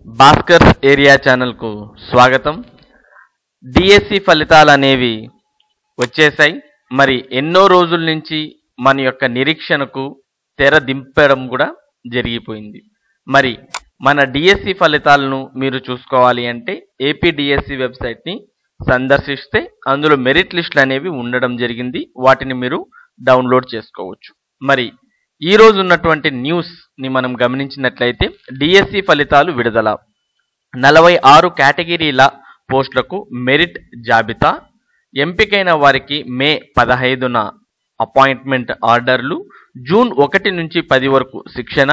Bhaskar's area ఛానల్కు స్వాగతం. DSC ఫలితాలు అనేవి వచ్చేసాయి. మరి ఎన్నో రోజుల నుంచి మన యొక్క నిరీక్షణకు తెర దింపడం కూడా జరిగిపోయింది. మరి మన డిఎస్సి ఫలితాలను మీరు చూసుకోవాలి అంటే ఏపీ డిఎస్సి వెబ్సైట్ని సందర్శిస్తే అందులో మెరిట్ లిస్టులు అనేవి ఉండడం జరిగింది. వాటిని మీరు డౌన్లోడ్ చేసుకోవచ్చు. మరి ఈ రోజు ఉన్నటువంటి న్యూస్ని మనం గమనించినట్లయితే డిఎస్సి ఫలితాలు విడుదల, 46 కేటగిరీల పోస్టులకు మెరిట్ జాబితా, ఎంపికైన వారికి మే 15న అపాయింట్మెంట్ ఆర్డర్లు, జూన్ 1 నుంచి 10 వరకు శిక్షణ,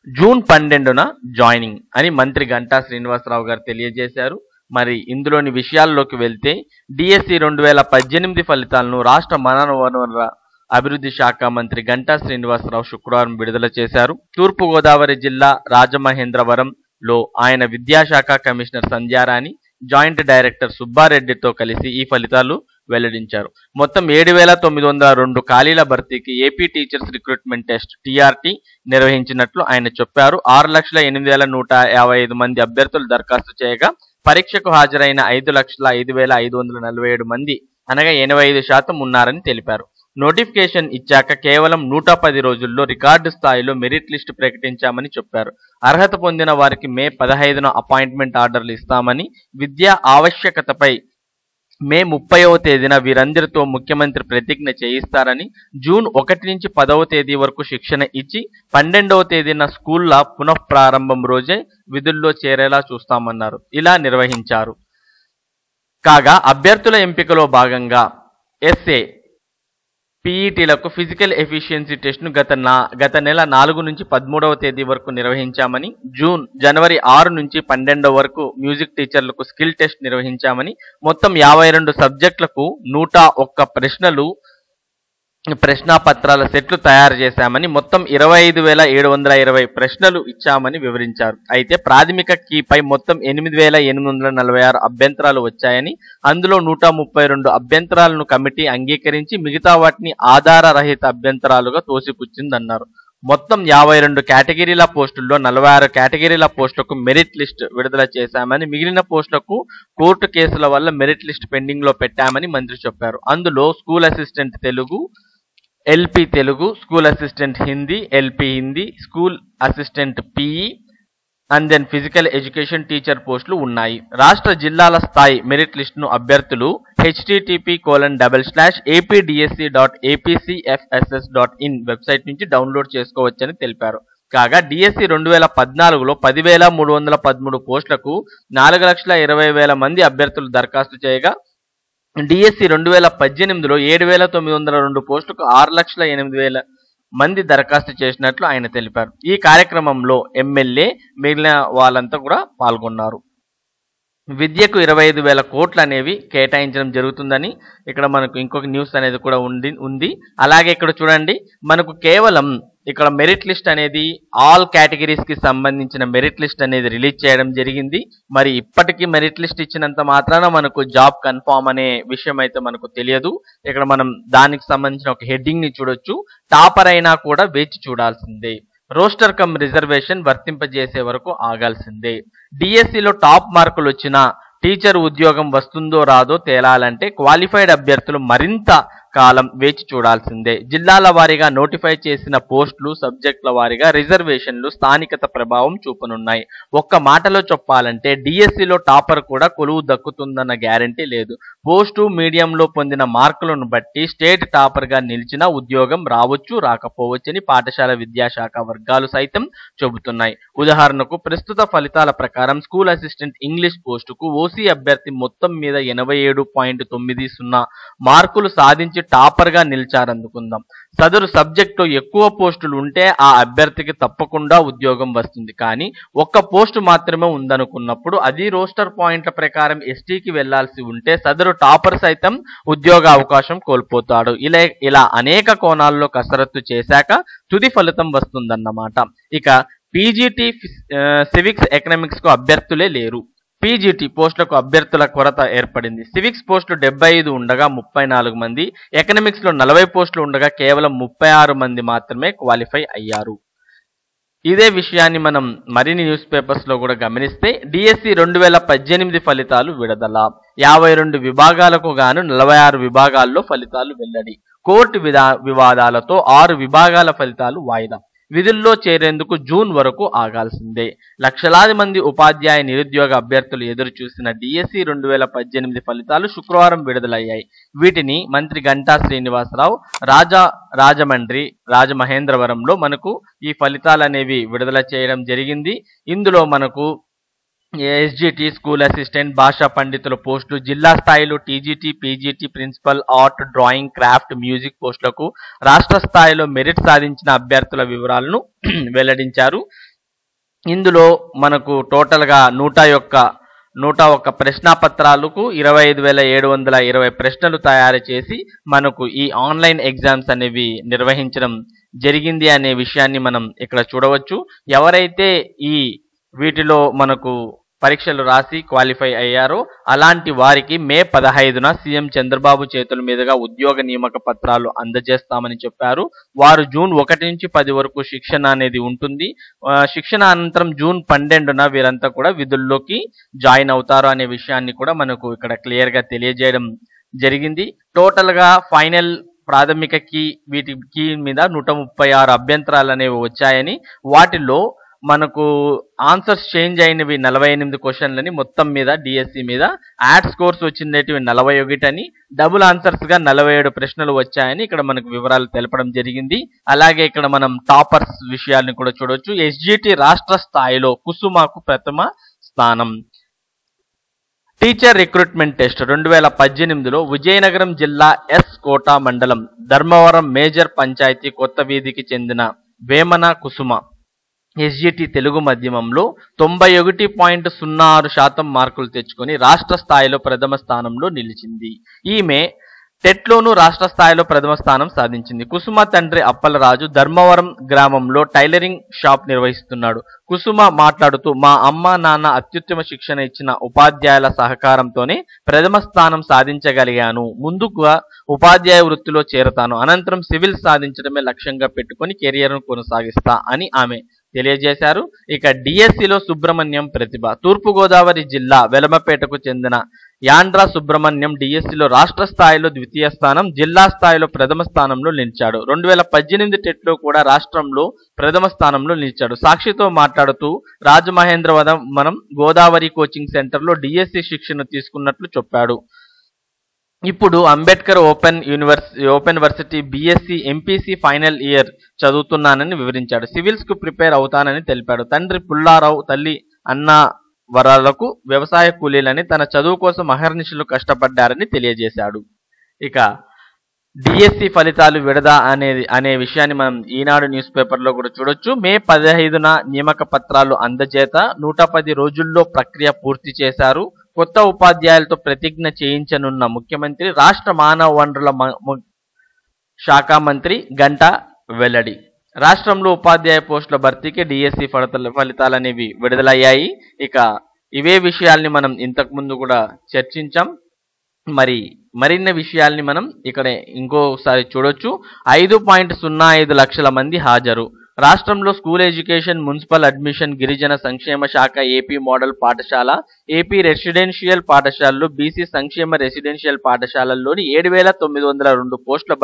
జూన్ 12న జాయినింగ్ అని మంత్రి గంటా శ్రీనివాసరావు గారు తెలియజేశారు. మరి ఇందులోని విషయాల్లోకి వెళ్తే డిఎస్సి 2018 ఫలితాలను రాష్ట్ర మానవ వనరుల అభివృద్ధి శాఖ మంత్రి గంటా శ్రీనివాసరావు శుక్రవారం విడుదల చేశారు. తూర్పుగోదావరి జిల్లా రాజమహేంద్రవరంలో ఆయన విద్యాశాఖ కమిషనర్ సంధ్యారాణి, జాయింట్ డైరెక్టర్ సుబ్బారెడ్డితో కలిసి ఈ ఫలితాలు వెల్లడించారు. మొత్తం 7,902 ఖాళీల భర్తీకి AP teachers recruitment test TRT నిర్వహించినట్లు ఆయన చెప్పారు. 6,08,155 మంది అభ్యర్థులు దరఖాస్తు చేయగా పరీక్షకు హాజరైన 5,05,547 మంది అనగా 85% ఉన్నారని తెలిపారు. నోటిఫికేషన్ ఇచ్చాక కేవలం 110 రోజుల్లో రికార్డు స్థాయిలో మెరిట్ లిస్టు ప్రకటించామని చెప్పారు. అర్హత పొందిన వారికి మే 15న అపాయింట్మెంట్ ఆర్డర్లు ఇస్తామని, విద్యా ఆవశ్యకతపై మే 30వ తేదీన వీరందరితో ముఖ్యమంత్రి ప్రతిజ్ఞ చేయిస్తారని, జూన్ 1 నుంచి 10వ తేదీ వరకు శిక్షణ ఇచ్చి 12వ తేదీన స్కూళ్ల పునఃప్రారంభం రోజే విధుల్లో చేరేలా చూస్తామన్నారు. ఇలా నిర్వహించారు. కాగా అభ్యర్థుల ఎంపికలో భాగంగా ఎస్ఏ పీఈటీలకు ఫిజికల్ ఎఫిషియన్సీ టెస్ట్ను గత నెల 4 నుంచి 13వ తేదీ వరకు నిర్వహించామని, జనవరి 6 నుంచి 12 వరకు మ్యూజిక్ టీచర్లకు స్కిల్ టెస్ట్ నిర్వహించామని, మొత్తం 52 సబ్జెక్టులకు 101 ప్రశ్నాపత్రాల సెట్లు తయారు చేశామని, మొత్తం 25,720 ప్రశ్నలు ఇచ్చామని వివరించారు. అయితే ప్రాథమిక కీపై మొత్తం 8,846 అభ్యంతరాలు వచ్చాయని, అందులో 132 అభ్యంతరాలను కమిటీ అంగీకరించి మిగతా వాటిని ఆధారరహిత అభ్యంతరాలుగా తోసిపుచ్చిందన్నారు. మొత్తం 52 కేటగిరీల పోస్టుల్లో 46 కేటగిరీల పోస్టులకు మెరిట్ లిస్ట్ విడుదల చేశామని, మిగిలిన పోస్టులకు కోర్టు కేసుల వల్ల మెరిట్ లిస్ట్ పెండింగ్ లో పెట్టామని మంత్రి చెప్పారు. అందులో school assistant Telugu, LP Telugu, school assistant Hindi, LP Hindi, school assistant PE and then physical education teacher పోస్టులు ఉన్నాయి. రాష్ట్ర జిల్లాల స్థాయి మెరిట్ లిస్టును అభ్యర్థులు http://apdse.apcfss.in వెబ్సైట్ నుంచి డౌన్లోడ్ చేసుకోవచ్చని తెలిపారు. కాగా డిఎస్సి 2014లో 10,313 పోస్టులకు 4,20,000 మంది అభ్యర్థులు దరఖాస్తు చేయగా, డిఎస్సి 2018లో 7,902 పోస్టులకు 6,08,000 మంది దరఖాస్తు చేసినట్లు ఆయన తెలిపారు. ఈ కార్యక్రమంలో ఎమ్మెల్యే మిగిలిన వాళ్ళంతా కూడా పాల్గొన్నారు. విద్యకు 25,000 కోట్లు అనేవి కేటాయించడం జరుగుతుందని ఇక్కడ మనకు ఇంకొక న్యూస్ అనేది కూడా ఉంది. అలాగే ఇక్కడ చూడండి, మనకు కేవలం ఇక్కడ మెరిట్ లిస్ట్ అనేది ఆల్ కేటగిరీస్ కి సంబంధించిన మెరిట్ లిస్ట్ అనేది రిలీజ్ చేయడం జరిగింది. మరి ఇప్పటికీ మెరిట్ లిస్ట్ ఇచ్చినంత మాత్రాన మనకు జాబ్ కన్ఫామ్ అనే విషయం అయితే మనకు తెలియదు. ఇక్కడ మనం దానికి సంబంధించిన ఒక హెడ్డింగ్ ని చూడొచ్చు. టాపర్ అయినా కూడా వేచి చూడాల్సిందే, రోస్టర్ కమ్ రిజర్వేషన్ వర్తింపజేసే వరకు ఆగాల్సిందే. డిఎస్సిలో టాప్ మార్కులు వచ్చినా టీచర్ ఉద్యోగం వస్తుందో రాదో తేలాలంటే క్వాలిఫైడ్ అభ్యర్థులు మరింత కాలం వేచి చూడాల్సిందే. జిల్లాల వారీగా నోటిఫై చేసిన పోస్టులు, సబ్జెక్టుల వారీగా రిజర్వేషన్లు స్థానికత ప్రభావం చూపనున్నాయి. ఒక్క మాటలో చెప్పాలంటే డిఎస్సిలో టాపర్ కూడా కొలువు దక్కుతుందన్న గ్యారంటీ లేదు. పోస్టు మీడియంలో పొందిన మార్కులను బట్టి స్టేట్ టాపర్ గా నిలిచిన ఉద్యోగం రావచ్చు, రాకపోవచ్చని పాఠశాల విద్యాశాఖ వర్గాలు సైతం చెబుతున్నాయి. ఉదాహరణకు ప్రస్తుత ఫలితాల ప్రకారం స్కూల్ అసిస్టెంట్ ఇంగ్లీష్ పోస్టుకు ఓసీ అభ్యర్థి మొత్తం మీద 87.90 మార్కులు సాధించి టాపర్ గా నిలిచారనుకుందాం. సదరు సబ్జెక్టు ఎక్కువ పోస్టులు ఉంటే ఆ అభ్యర్థికి తప్పకుండా ఉద్యోగం వస్తుంది. కానీ ఒక్క పోస్టు మాత్రమే ఉందనుకున్నప్పుడు, అది రోస్టర్ పాయింట్ల ప్రకారం ఎస్టీకి వెళ్లాల్సి ఉంటే సదరు టాపర్ సైతం ఉద్యోగ అవకాశం కోల్పోతాడు. ఇలా అనేక కోణాల్లో కసరత్తు చేశాక తుది ఫలితం వస్తుందన్నమాట. ఇక పీజీటీ సివిక్స్ ఎకనామిక్స్ కు అభ్యర్థులే లేరు. పీజీటీ పోస్టులకు అభ్యర్థుల కొరత ఏర్పడింది. సివిక్స్ పోస్టులు 75 ఉండగా 34 మంది, ఎకనామిక్స్ లో 40 పోస్టులు ఉండగా కేవలం 36 మంది మాత్రమే క్వాలిఫై అయ్యారు. ఇదే విషయాన్ని మనం మరిన్ని న్యూస్ పేపర్స్ లో కూడా గమనిస్తే డిఎస్సి 2018 ఫలితాలు విడుదల. 52 విభాగాలకు గాను 46 విభాగాల్లో ఫలితాలు వెల్లడి. కోర్టు వివాదాలతో 6 విభాగాల ఫలితాలు వాయిదా. విధుల్లో చేరేందుకు జూన్ వరకు ఆగాల్సిందే. లక్షలాది మంది ఉపాధ్యాయ నిరుద్యోగ అభ్యర్థులు ఎదురు చూసిన డిఎస్సి 2018 ఫలితాలు శుక్రవారం విడుదలయ్యాయి. వీటిని మంత్రి గంటా శ్రీనివాసరావు రాజమహేంద్రవరంలో మనకు ఈ ఫలితాలు అనేవి విడుదల చేయడం జరిగింది. ఇందులో మనకు ఎస్జిటి, స్కూల్ అసిస్టెంట్, భాషా పండితుల పోస్టులు, జిల్లా స్థాయిలో TGT, PGT, principal, art, drawing, craft, music పోస్టులకు రాష్ట్ర స్థాయిలో మెరిట్ సాధించిన అభ్యర్థుల వివరాలను వెల్లడించారు. ఇందులో మనకు టోటల్గా 101 ప్రశ్నాపత్రాలకు 25,720 ప్రశ్నలు తయారు చేసి మనకు ఈ ఆన్లైన్ ఎగ్జామ్స్ అనేవి నిర్వహించడం జరిగింది అనే విషయాన్ని మనం ఇక్కడ చూడవచ్చు. ఎవరైతే వీటిలో మనకు పరీక్షలు రాసి క్వాలిఫై అయ్యారో అలాంటి వారికి మే 15న సీఎం చంద్రబాబు చేతుల మీదుగా ఉద్యోగ నియామక పత్రాలు అందజేస్తామని చెప్పారు. వారు జూన్ 1 నుంచి 10 వరకు శిక్షణ అనేది ఉంటుంది. శిక్షణ అనంతరం జూన్ 12న వీరంతా కూడా విధుల్లోకి జాయిన్ అవుతారు అనే విషయాన్ని కూడా మనకు ఇక్కడ క్లియర్ గా తెలియజేయడం జరిగింది. టోటల్ గా ఫైనల్ ప్రాథమిక వీటి కీ మీద 136 అభ్యంతరాలు అనేవి వచ్చాయని, వాటిలో మనకు ఆన్సర్స్ చేంజ్ అయినవి 48 క్వశ్చన్లని, మొత్తం మీద డిఎస్సి మీద యాడ్ స్కోర్స్ వచ్చినవి 41 అని, డబుల్ ఆన్సర్స్ గా 47 ప్రశ్నలు వచ్చాయని ఇక్కడ మనకు వివరాలు తెలపడం జరిగింది. అలాగే ఇక్కడ మనం టాపర్స్ విషయాన్ని కూడా చూడవచ్చు. ఎస్జిటి రాష్ట్ర స్థాయిలో కుసుమకు ప్రథమ స్థానం. టీచర్ రిక్రూట్మెంట్ టెస్ట్ 2018లో విజయనగరం జిల్లా ఎస్ కోట మండలం ధర్మవరం మేజర్ పంచాయతీ కొత్త వీధికి చెందిన వేమన కుసుమ ఎస్జిటి తెలుగు మాధ్యమంలో 91.06% మార్కులు తెచ్చుకొని రాష్ట్ర స్థాయిలో ప్రథమ స్థానంలో నిలిచింది. ఈమె టెట్లోనూ రాష్ట్ర స్థాయిలో ప్రథమ స్థానం సాధించింది. కుసుమ తండ్రి అప్పలరాజు ధర్మవరం గ్రామంలో టైలరింగ్ షాప్ నిర్వహిస్తున్నాడు. కుసుమ మాట్లాడుతూ, మా అమ్మ నాన్న అత్యుత్తమ శిక్షణ ఇచ్చిన ఉపాధ్యాయుల సహకారంతోనే ప్రథమ స్థానం సాధించగలిగాను. ముందుగా ఉపాధ్యాయ వృత్తిలో చేరతాను, అనంతరం సివిల్ సాధించడమే లక్ష్యంగా పెట్టుకుని కెరియర్ను కొనసాగిస్తా అని ఆమె తెలియజేశారు. ఇక డిఎస్సిలో సుబ్రహ్మణ్యం ప్రతిభ. తూర్పుగోదావరి జిల్లా వెలమపేటకు చెందిన యాండ్రా సుబ్రహ్మణ్యం డిఎస్సిలో రాష్ట్ర స్థాయిలో ద్వితీయ స్థానం, జిల్లా స్థాయిలో ప్రథమ స్థానంలో నిలిచాడు. 2018 టెట్లో కూడా రాష్ట్రంలో ప్రథమ స్థానంలో నిలిచాడు. సాక్షితో మాట్లాడుతూ రాజమహేంద్రవరం గోదావరి కోచింగ్ సెంటర్లో డిఎస్సి శిక్షణ తీసుకున్నట్లు చెప్పాడు. ఇప్పుడు Ambedkar open varsity BSc MPC final year చదువుతున్నానని వివరించాడు. సివిల్స్ కు ప్రిపేర్ అవుతానని తెలిపాడు. తండ్రి పుల్లారావు, తల్లి అన్న వరాలకు వ్యవసాయ కూలీలని తన చదువు కోసం అహర్నిశలు కష్టపడ్డారని తెలియజేశాడు. ఇక డిఎస్సి ఫలితాలు విడుదల అనే విషయాన్ని మనం ఈనాడు న్యూస్ పేపర్లో కూడా చూడొచ్చు. మే 15న నియామక పత్రాలు అందజేత, 110 రోజుల్లో ప్రక్రియ పూర్తి చేశారు. కొత్త ఉపాధ్యాయులతో ప్రతిజ్ఞ చేయించనున్న ముఖ్యమంత్రి, రాష్ట్ర మానవ వనరుల శాఖ మంత్రి గంటా వెల్లడి. రాష్ట్రంలో ఉపాధ్యాయ పోస్టుల భర్తీకి డిఎస్సి ఫలితాలు అనేవి విడుదలయ్యాయి. ఇక ఇవే విషయాల్ని మనం ఇంతకు ముందు కూడా చర్చించాం. మరిన్ని విషయాల్ని మనం ఇక్కడ ఇంకోసారి చూడొచ్చు. 5.05 లక్షల మంది హాజరు. రాష్ట్రంలో స్కూల్ ఎడ్యుకేషన్, మున్సిపల్ అడ్మిషన్, గిరిజన సంక్షేమ శాఖ, ఏపీ మోడల్ పాఠశాల, ఏపీ రెసిడెన్షియల్ పాఠశాలలు, బీసీ సంక్షేమ రెసిడెన్షియల్ పాఠశాలల్లోని 7,902 పోస్టుల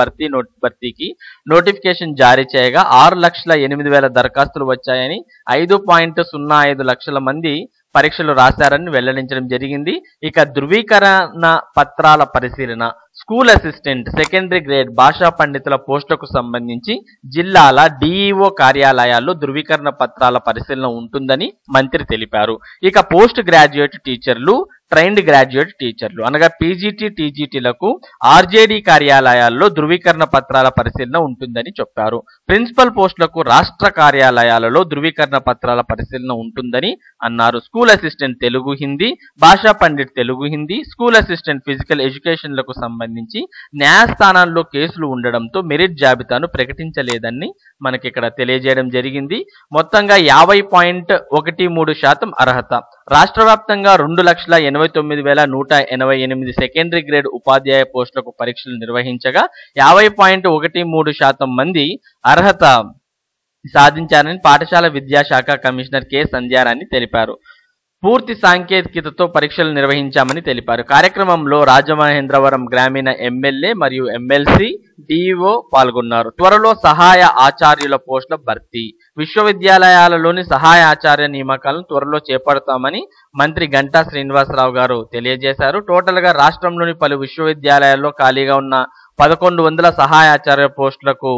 భర్తీకి నోటిఫికేషన్ జారీ చేయగా 6,08,000 దరఖాస్తులు వచ్చాయని, 5.05 లక్షల మంది పరీక్షలు రాశారని వెల్లడించడం జరిగింది. ఇక ధృవీకరణ పత్రాల పరిశీలన. స్కూల్ అసిస్టెంట్, సెకండరీ గ్రేడ్, భాషా పండితుల పోస్టులకు సంబంధించి జిల్లాల డిఈఓ కార్యాలయాల్లో ధృవీకరణ పత్రాల పరిశీలన ఉంటుందని మంత్రి తెలిపారు. ఇక పోస్ట్ గ్రాడ్యుయేట్ టీచర్లు, ట్రైన్డ్ గ్రాడ్యుయేట్ టీచర్లు అనగా పీజీటీ, టీజీటీలకు ఆర్జేడీ కార్యాలయాల్లో ధృవీకరణ పత్రాల పరిశీలన ఉంటుందని చెప్పారు. ప్రిన్సిపల్ పోస్టులకు రాష్ట్ర కార్యాలయాలలో ధృవీకరణ పత్రాల పరిశీలన ఉంటుందని అన్నారు. స్కూల్ అసిస్టెంట్ తెలుగు, హిందీ, భాషా పండిట్ Telugu, Hindi, school assistant physical ఎడ్యుకేషన్లకు సంబంధించి న్యాయస్థానాల్లో కేసులు ఉండడంతో మెరిట్ జాబితాను ప్రకటించలేదని మనకి ఇక్కడ తెలియజేయడం జరిగింది. మొత్తంగా 50.13% అర్హత. రాష్ట్ర వ్యాప్తంగా 2,89,188 సెకండరీ గ్రేడ్ ఉపాధ్యాయ పోస్టులకు పరీక్షలు నిర్వహించగా 50.13% మంది అర్హత సాధించారని పాఠశాల విద్యాశాఖ కమిషనర్ కె సంధ్యారాణి తెలిపారు. పూర్తి సాంకేతికతతో పరీక్షలు నిర్వహించామని తెలిపారు. కార్యక్రమంలో రాజమహేంద్రవరం గ్రామీణ ఎమ్మెల్యే మరియు ఎమ్మెల్సీ డిఇఓ పాల్గొన్నారు. త్వరలో సహాయ ఆచార్యుల పోస్టుల భర్తీ, విశ్వవిద్యాలయాలలోని సహాయ ఆచార్య నియామకాలను త్వరలో చేపడతామని మంత్రి గంటా శ్రీనివాసరావు గారు తెలియజేశారు. టోటల్గా రాష్ట్రంలోని పలు విశ్వవిద్యాలయాల్లో ఖాళీగా ఉన్న 1100 సహాయ ఆచార్య పోస్టులకు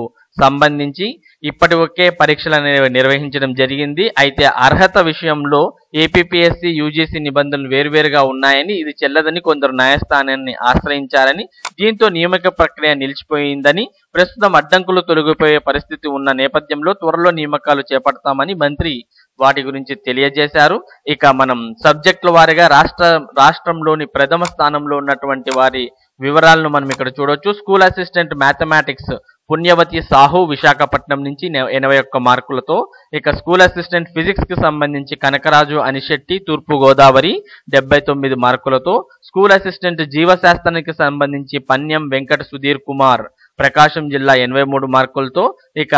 సంబంధించి ఇప్పటికే పరీక్షలు నిర్వహించడం జరిగింది. అయితే అర్హత విషయంలో ఏపీపీఎస్సీ యూజీసీ నిబంధనలు వేరువేరుగా ఉన్నాయని, ఇది చెల్లదని కొందరు న్యాయస్థానాన్ని ఆశ్రయించారని, దీంతో నియామక ప్రక్రియ నిలిచిపోయిందని, ప్రస్తుతం అడ్డంకులు తొలగిపోయే పరిస్థితి ఉన్న నేపథ్యంలో త్వరలో నియామకాలు చేపడతామని మంత్రి వాటి గురించి తెలియజేశారు. ఇక మనం సబ్జెక్టుల వారీగా రాష్ట్రంలోని ప్రథమ స్థానంలో ఉన్నటువంటి వారి వివరాలను మనం ఇక్కడ చూడొచ్చు. స్కూల్ అసిస్టెంట్ మ్యాథమెటిక్స్ పుణ్యవతి సాహు విశాఖపట్నం నుంచి 81 మార్కులతో, ఇక స్కూల్ అసిస్టెంట్ ఫిజిక్స్ కి సంబంధించి కనకరాజు అనిశెట్టి తూర్పు గోదావరి 79 మార్కులతో, స్కూల్ అసిస్టెంట్ జీవశాస్త్రానికి సంబంధించి పన్యం వెంకట సుధీర్ కుమార్ ప్రకాశం జిల్లా 83 మార్కులతో, ఇక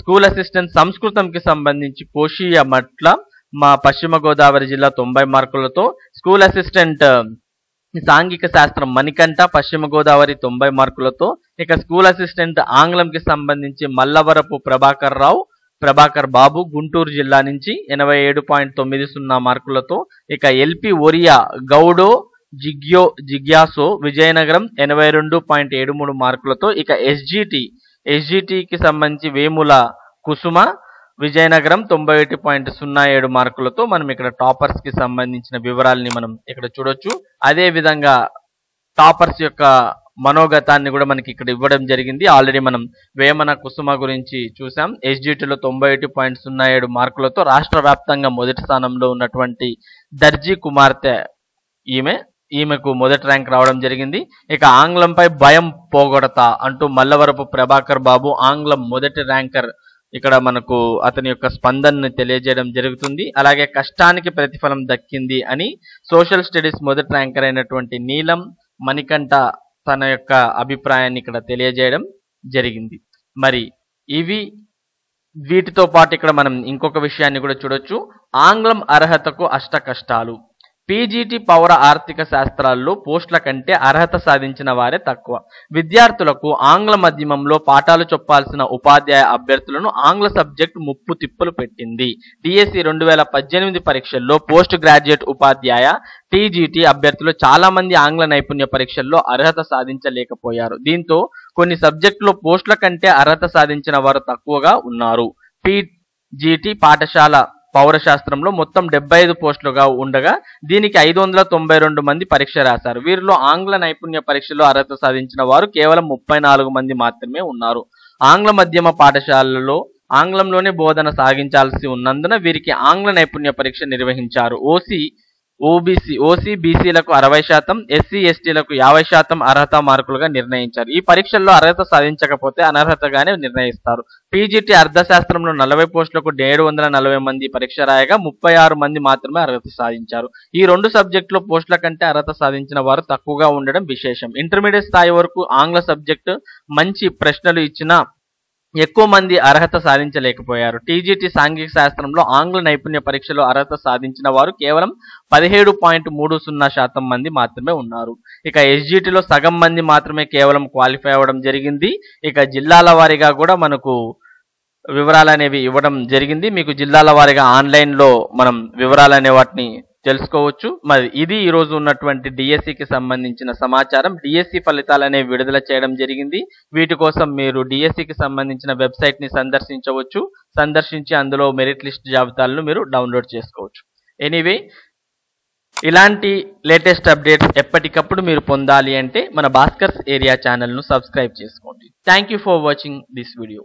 స్కూల్ అసిస్టెంట్ సంస్కృతంకి సంబంధించి పోషియ మట్ల మా పశ్చిమ గోదావరి జిల్లా 90 మార్కులతో, స్కూల్ అసిస్టెంట్ సాంఘిక శాస్త్రం మణికంఠ పశ్చిమ గోదావరి 90 మార్కులతో, ఇక స్కూల్ అసిస్టెంట్ ఆంగ్లంకి సంబంధించి మల్లవరపు ప్రభాకర్ బాబు గుంటూరు జిల్లా నుంచి 87.90 మార్కులతో, ఇక ఎల్పి ఒరియా గౌడో జిగ్యాసో విజయనగరం 82.73 మార్కులతో, ఇక ఎస్జిటికి సంబంధించి వేముల కుసుమ విజయనగరం 91.07 మార్కులతో మనం ఇక్కడ టాపర్స్ కి సంబంధించిన వివరాలని మనం ఇక్కడ చూడొచ్చు. అదే విధంగా టాపర్స్ యొక్క మనోగతాన్ని కూడా మనకి ఇక్కడ ఇవ్వడం జరిగింది. ఆల్రెడీ మనం వేమన కుసుమ గురించి చూసాం. ఎస్జిటిలో 91.07 మార్కులతో రాష్ట్ర వ్యాప్తంగా మొదటి స్థానంలో ఉన్నటువంటి దర్జీ కుమార్తె ఈమెకు మొదటి ర్యాంక్ రావడం జరిగింది. ఇక ఆంగ్లంపై భయం పోగొడతా అంటూ మల్లవరపు ప్రభాకర్ బాబు ఆంగ్లం మొదటి ర్యాంకర్ ఇక్కడ మనకు అతని యొక్క స్పందనని తెలియజేయడం జరుగుతుంది. అలాగే కష్టానికి ప్రతిఫలం దక్కింది అని సోషల్ స్టడీస్ మొదటి ర్యాంకర్ అయినటువంటి నీలం మణికంఠ తన యొక్క అభిప్రాయాన్ని ఇక్కడ తెలియజేయడం జరిగింది. మరి వీటితో పాటు ఇక్కడ మనం ఇంకొక విషయాన్ని కూడా చూడొచ్చు. ఆంగ్లం అర్హతకు అష్ట కష్టాలు. పీజీటీ పౌర ఆర్థిక శాస్త్రాల్లో పోస్టుల కంటే అర్హత సాధించిన వారే తక్కువ. విద్యార్థులకు ఆంగ్ల మాధ్యమంలో పాఠాలు చెప్పాల్సిన ఉపాధ్యాయ అభ్యర్థులను ఆంగ్ల సబ్జెక్ట్ ముప్పు తిప్పలు పెట్టింది. డిఎస్సి 2018 పరీక్షల్లో పోస్ట్ గ్రాడ్యుయేట్ ఉపాధ్యాయ టీజీటీ అభ్యర్థులు చాలా మంది ఆంగ్ల నైపుణ్య పరీక్షల్లో అర్హత సాధించలేకపోయారు. దీంతో కొన్ని సబ్జెక్టులో పోస్టుల కంటే అర్హత సాధించిన వారు తక్కువగా ఉన్నారు. పీజీటీ పాఠశాల పౌరశాస్త్రంలో మొత్తం 75 పోస్టులుగా ఉండగా దీనికి 592 మంది పరీక్ష రాశారు. వీరిలో ఆంగ్ల నైపుణ్య పరీక్షలో అర్హత సాధించిన వారు కేవలం 34 మంది మాత్రమే ఉన్నారు. ఆంగ్ల మాధ్యమ పాఠశాలలో ఆంగ్లంలోనే బోధన సాగించాల్సి ఉన్నందున వీరికి ఆంగ్ల నైపుణ్య పరీక్ష నిర్వహించారు. ఓసీ బీసీలకు 60%, ఎస్సీ ఎస్టీలకు 50% అర్హత మార్కులుగా నిర్ణయించారు. ఈ పరీక్షల్లో అర్హత సాధించకపోతే అనర్హతగానే నిర్ణయిస్తారు. పీజీటీ అర్థశాస్త్రంలో 40 పోస్టులకు 740 మంది పరీక్ష రాయగా 36 మంది మాత్రమే అర్హత సాధించారు. ఈ 2 సబ్జెక్టులో పోస్టుల కంటే అర్హత సాధించిన వారు తక్కువగా ఉండడం విశేషం. ఇంటర్మీడియట్ స్థాయి వరకు ఆంగ్ల సబ్జెక్టు మంచి ప్రశ్నలు ఇచ్చినా ఎక్కువ మంది అర్హత సాధించలేకపోయారు. టీజీటీ సాంఘిక శాస్త్రంలో ఆంగ్ల నైపుణ్య పరీక్షలో అర్హత సాధించిన వారు కేవలం 17.30% మంది మాత్రమే ఉన్నారు. ఇక ఎస్జిటిలో సగం మంది మాత్రమే కేవలం క్వాలిఫై అవ్వడం జరిగింది. ఇక జిల్లాల వారీగా కూడా మనకు వివరాలు అనేవి ఇవ్వడం జరిగింది. మీకు జిల్లాల వారీగా ఆన్లైన్లో మనం వివరాలు అనే వాటిని తెలుసుకోవచ్చు. మరి ఇది ఈరోజు ఉన్నటువంటి డిఎస్సికి సంబంధించిన సమాచారం. డిఎస్సి ఫలితాలు అనేవి విడుదల చేయడం జరిగింది. వీటి కోసం మీరు డిఎస్సికి సంబంధించిన వెబ్సైట్ని సందర్శించి అందులో మెరిట్ లిస్ట్ జాబితాలను మీరు డౌన్లోడ్ చేసుకోవచ్చు. ఎనీవే, ఇలాంటి లేటెస్ట్ అప్డేట్స్ ఎప్పటికప్పుడు మీరు పొందాలి అంటే మన భాస్కర్స్ ఏరియా ఛానల్ను సబ్స్క్రైబ్ చేసుకోండి. Thank you for watching this video.